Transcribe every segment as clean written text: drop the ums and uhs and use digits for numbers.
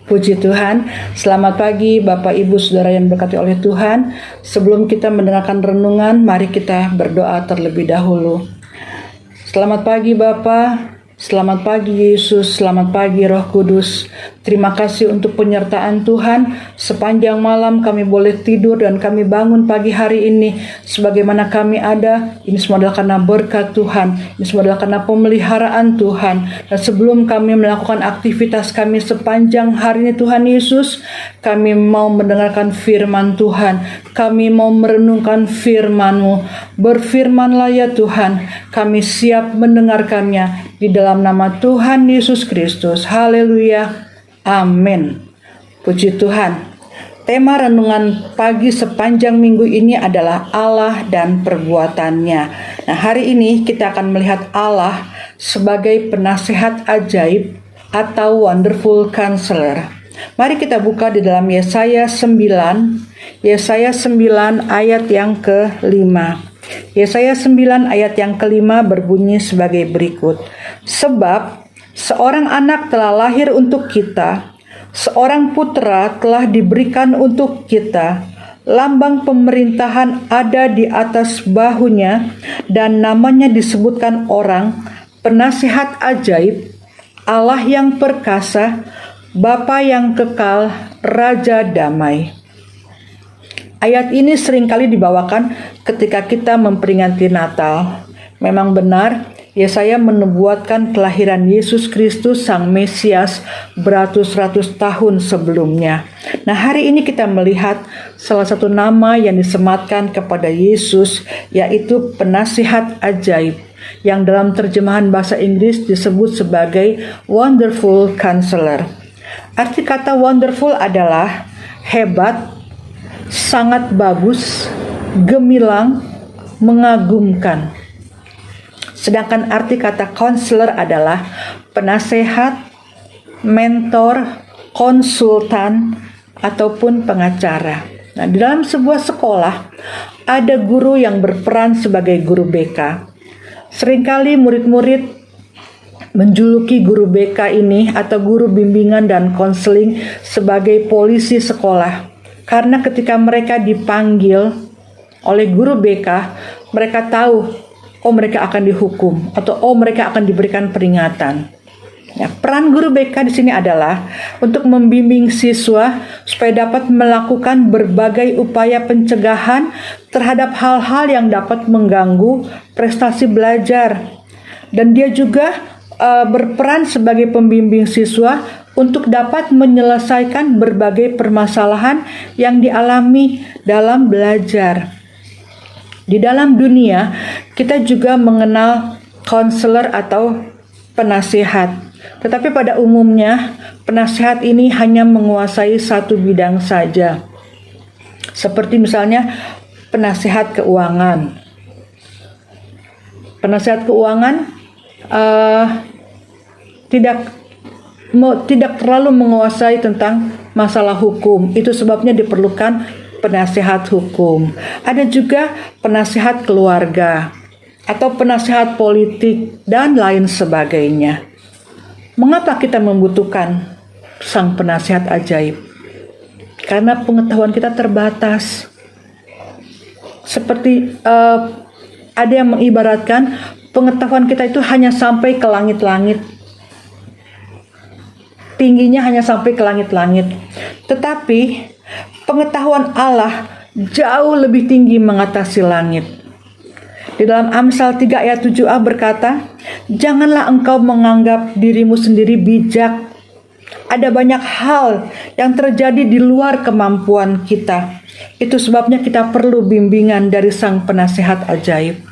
Puji Tuhan, selamat pagi Bapak Ibu Saudara yang diberkati oleh Tuhan. Sebelum kita mendengarkan renungan, mari kita berdoa terlebih dahulu. Selamat pagi Bapa, selamat pagi Yesus, selamat pagi Roh Kudus. Terima kasih untuk penyertaan Tuhan. Sepanjang malam kami boleh tidur dan kami bangun pagi hari ini. Sebagaimana kami ada, ini semua adalah karena berkat Tuhan. Ini semua adalah karena pemeliharaan Tuhan. Dan sebelum kami melakukan aktivitas kami sepanjang hari ini Tuhan Yesus, kami mau mendengarkan firman Tuhan. Kami mau merenungkan firman-Mu. Berfirmanlah ya Tuhan, kami siap mendengarkannya di dalam nama Tuhan Yesus Kristus. Haleluya. Amin. Puji Tuhan. Tema renungan pagi sepanjang minggu ini adalah Allah dan perbuatannya. Nah, hari ini kita akan melihat Allah sebagai penasehat ajaib atau wonderful counselor. Mari kita buka di dalam Yesaya 9 ayat yang ke-5. Yesaya 9 ayat yang ke-5 berbunyi sebagai berikut. Sebab seorang anak telah lahir untuk kita, seorang putra telah diberikan untuk kita, lambang pemerintahan ada di atas bahunya, dan namanya disebutkan orang, penasihat ajaib, Allah yang perkasa, Bapa yang kekal, Raja damai. Ayat ini seringkali dibawakan ketika kita memperingati Natal. Memang benar, Yesaya menubuatkan kelahiran Yesus Kristus Sang Mesias beratus-ratus tahun sebelumnya. Nah, hari ini kita melihat salah satu nama yang disematkan kepada Yesus, yaitu penasihat ajaib, yang dalam terjemahan bahasa Inggris disebut sebagai Wonderful Counselor. Arti kata wonderful adalah hebat, sangat bagus, gemilang, mengagumkan. Sedangkan arti kata counselor adalah penasehat, mentor, konsultan, ataupun pengacara. Nah, di dalam sebuah sekolah ada guru yang berperan sebagai guru BK. Seringkali murid-murid menjuluki guru BK ini atau guru bimbingan dan konseling sebagai polisi sekolah. Karena ketika mereka dipanggil oleh guru BK, mereka tahu mereka akan dihukum atau mereka akan diberikan peringatan. Ya, peran guru BK di sini adalah untuk membimbing siswa supaya dapat melakukan berbagai upaya pencegahan terhadap hal-hal yang dapat mengganggu prestasi belajar. Dan dia juga berperan sebagai pembimbing siswa untuk dapat menyelesaikan berbagai permasalahan yang dialami dalam belajar. Di dalam dunia, kita juga mengenal konselor atau penasihat. Tetapi pada umumnya, penasihat ini hanya menguasai satu bidang saja. Seperti misalnya penasihat keuangan. Penasihat keuangan tidak terlalu menguasai tentang masalah hukum. Itu sebabnya diperlukan penasihat hukum. Ada juga penasihat keluarga atau penasihat politik dan lain sebagainya. Mengapa kita membutuhkan sang penasihat ajaib? Karena pengetahuan kita terbatas. Seperti ada yang mengibaratkan pengetahuan kita itu hanya sampai ke langit-langit. Tingginya hanya sampai ke langit-langit. Tetapi pengetahuan Allah jauh lebih tinggi mengatasi langit. Di dalam Amsal 3 ayat 7a berkata, "Janganlah engkau menganggap dirimu sendiri bijak. Ada banyak hal yang terjadi di luar kemampuan kita. Itu sebabnya kita perlu bimbingan dari sang penasihat ajaib."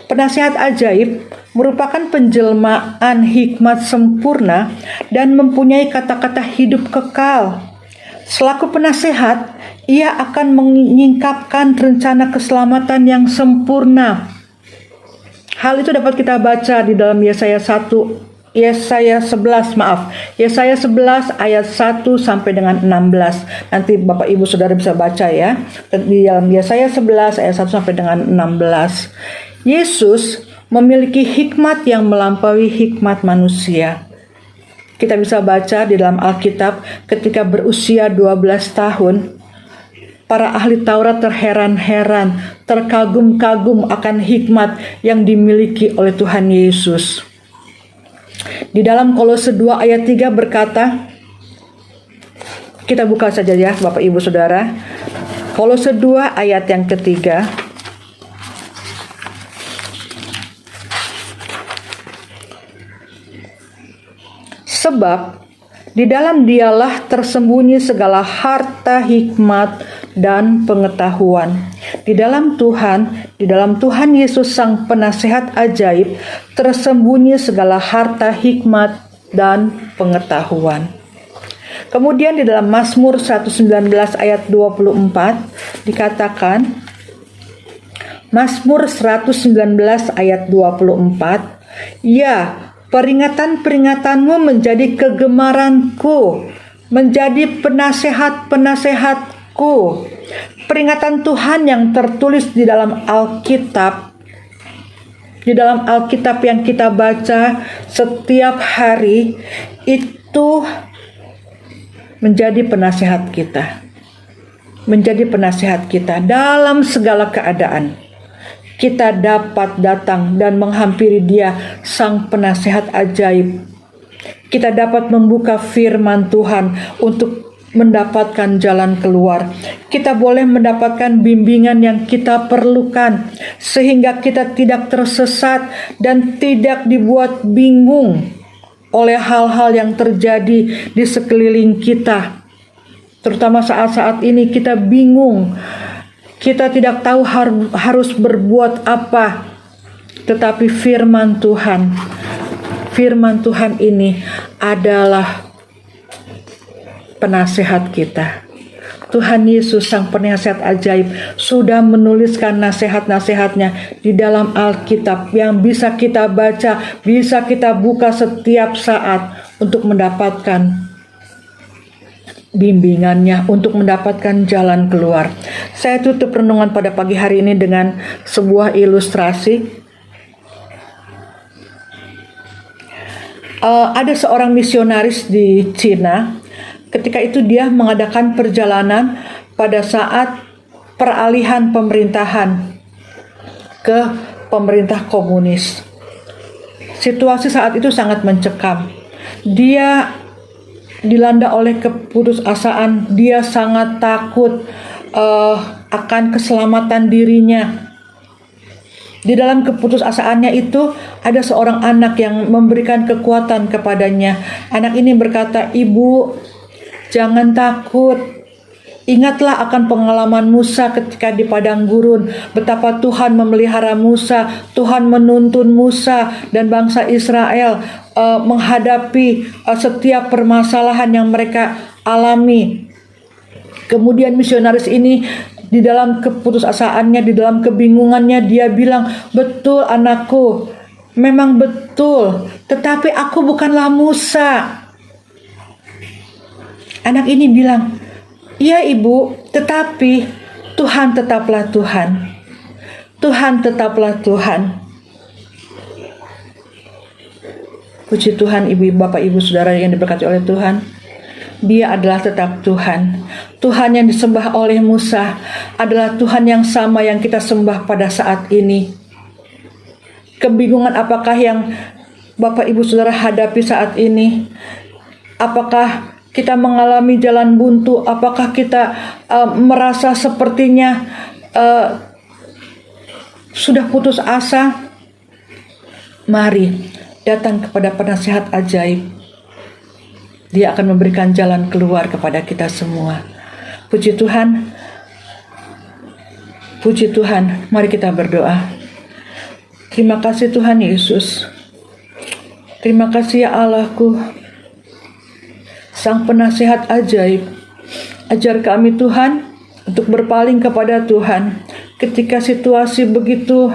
Penasihat ajaib merupakan penjelmaan hikmat sempurna dan mempunyai kata-kata hidup kekal. Selaku penasehat, ia akan menyingkapkan rencana keselamatan yang sempurna. Hal itu dapat kita baca di dalam Yesaya 11 ayat 1 sampai dengan 16. Nanti Bapak Ibu Saudara bisa baca ya. Di dalam Yesaya 11 ayat 1 sampai dengan 16. Yesus memiliki hikmat yang melampaui hikmat manusia. Kita bisa baca di dalam Alkitab ketika berusia 12 tahun, para ahli Taurat terheran-heran, terkagum-kagum akan hikmat yang dimiliki oleh Tuhan Yesus. Di dalam Kolose 2 ayat 3 berkata, kita buka saja ya Bapak Ibu Saudara. Kolose 2 ayat yang ketiga. Sebab di dalam dialah tersembunyi segala harta hikmat dan pengetahuan. Di dalam Tuhan Yesus Sang Penasehat ajaib, tersembunyi segala harta hikmat dan pengetahuan. Kemudian di dalam Mazmur 119 ayat 24 dikatakan, Mazmur 119 ayat 24, ya, peringatan-peringatanmu menjadi kegemaranku, menjadi penasehat-penasehatku. Peringatan Tuhan yang tertulis di dalam Alkitab, yang kita baca setiap hari, itu menjadi penasehat kita. Menjadi penasehat kita dalam segala keadaan. Kita dapat datang dan menghampiri Dia, Sang Penasehat ajaib. Kita dapat membuka firman Tuhan untuk mendapatkan jalan keluar. Kita boleh mendapatkan bimbingan yang kita perlukan, sehingga kita tidak tersesat dan tidak dibuat bingung oleh hal-hal yang terjadi di sekeliling kita. Terutama saat-saat ini kita bingung. Kita tidak tahu harus berbuat apa, tetapi firman Tuhan ini adalah penasehat kita. Tuhan Yesus Sang Penasehat ajaib sudah menuliskan nasihat-nasihatnya di dalam Alkitab yang bisa kita baca, bisa kita buka setiap saat untuk mendapatkan bimbingannya, untuk mendapatkan jalan keluar. Saya tutup renungan pada pagi hari ini dengan sebuah ilustrasi. Ada seorang misionaris di Cina. Ketika itu dia mengadakan perjalanan pada saat peralihan pemerintahan ke pemerintah komunis. Situasi saat itu sangat mencekam. Dia dilanda oleh keputusasaan, dia sangat takut akan keselamatan dirinya. Di dalam keputusasaannya itu ada seorang anak yang memberikan kekuatan kepadanya. Anak ini berkata, "Ibu, jangan takut. Ingatlah akan pengalaman Musa ketika di padang gurun, betapa Tuhan memelihara Musa, Tuhan menuntun Musa dan bangsa Israel menghadapi setiap permasalahan yang mereka alami." Kemudian misionaris ini di dalam keputusasaannya, di dalam kebingungannya, dia bilang, "Betul anakku, memang betul, tetapi aku bukanlah Musa." Anak ini bilang, "Iya ibu, tetapi Tuhan tetaplah Tuhan. Tuhan tetaplah Tuhan." Puji Tuhan, ibu, bapak, ibu, saudara yang diberkati oleh Tuhan. Dia adalah tetap Tuhan. Tuhan yang disembah oleh Musa adalah Tuhan yang sama yang kita sembah pada saat ini. Kebingungan apakah yang bapak, ibu, saudara hadapi saat ini? Apakah kita mengalami jalan buntu? Apakah kita merasa sepertinya sudah putus asa? Mari datang kepada penasehat ajaib. Dia akan memberikan jalan keluar kepada kita semua. Puji Tuhan. Puji Tuhan. Mari kita berdoa. Terima kasih Tuhan Yesus. Terima kasih ya Allahku, Sang Penasehat ajaib. Ajar kami Tuhan untuk berpaling kepada Tuhan ketika situasi begitu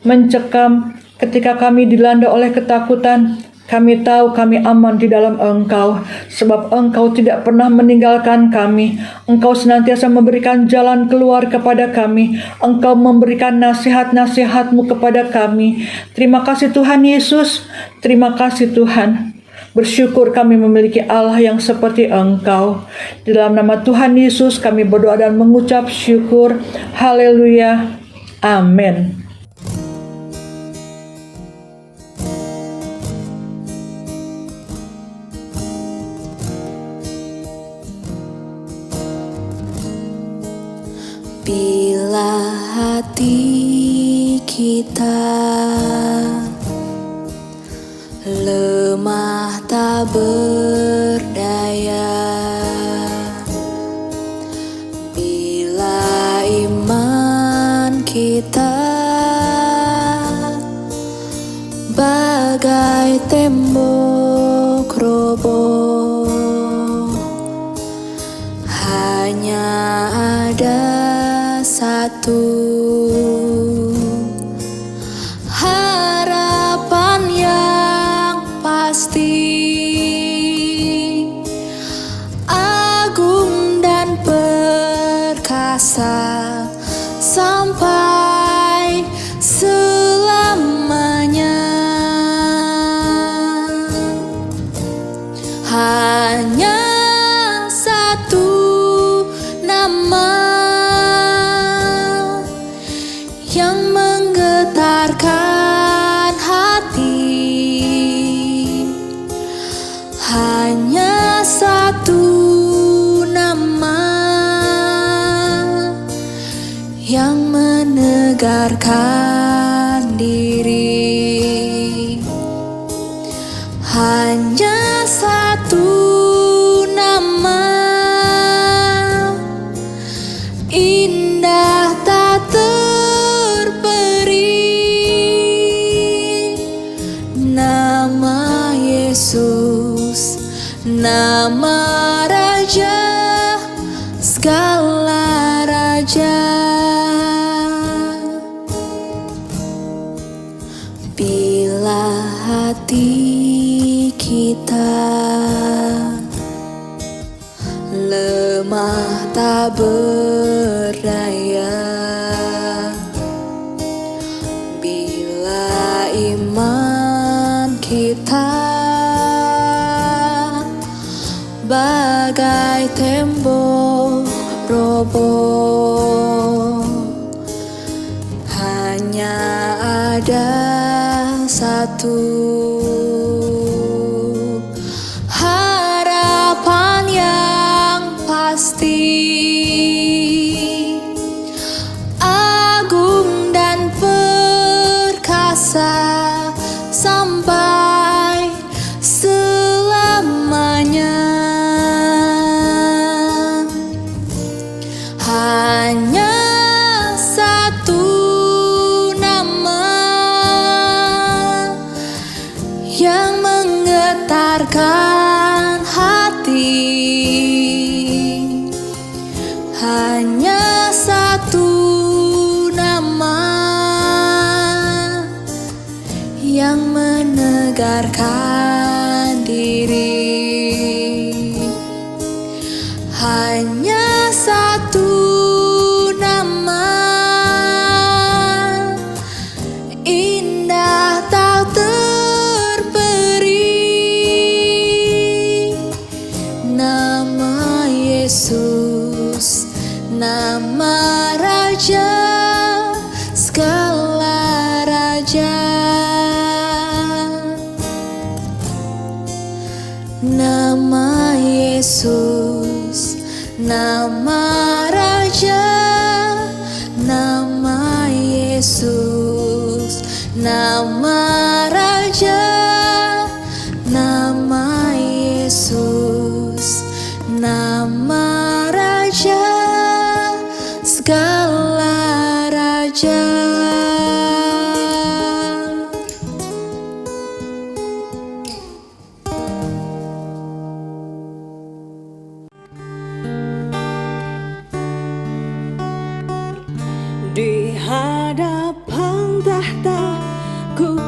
mencekam, ketika kami dilanda oleh ketakutan. Kami tahu kami aman di dalam Engkau, sebab Engkau tidak pernah meninggalkan kami. Engkau senantiasa memberikan jalan keluar kepada kami. Engkau memberikan nasihat-nasihat-Mu kepada kami. Terima kasih Tuhan Yesus. Terima kasih Tuhan. Bersyukur kami memiliki Allah yang seperti Engkau. Di dalam nama Tuhan Yesus kami berdoa dan mengucap syukur. Haleluya. Amin. Bila hati kita lemah tak berdaya, bila iman kita bagai tembok roboh, hanya ada satu harapan yang pasti, agung dan perkasa sampai selamanya. Hanya satu nama yang menggetarkan hati, hanya satu nama yang menegarkan diri, hanya satu nama indah tak nama Yesus, nama Raja segala raja. Bila hati kita lemah tak berdaya, bila iman kita bagai tembok roboh, hanya ada satu harapan yang pasti, agung dan perkasa sampai selamanya. Hanya satu nama yang menggetarkan hati, hanya satu nama yang menegarkan diri, hanya satu nama indah tak terperi, nama Yesus, nama Raja segala raja. Nama Yesus, nama Raja, nama Yesus, nama Raja, nama Yesus, nama Raja segala raja. Di hadapan tahta ku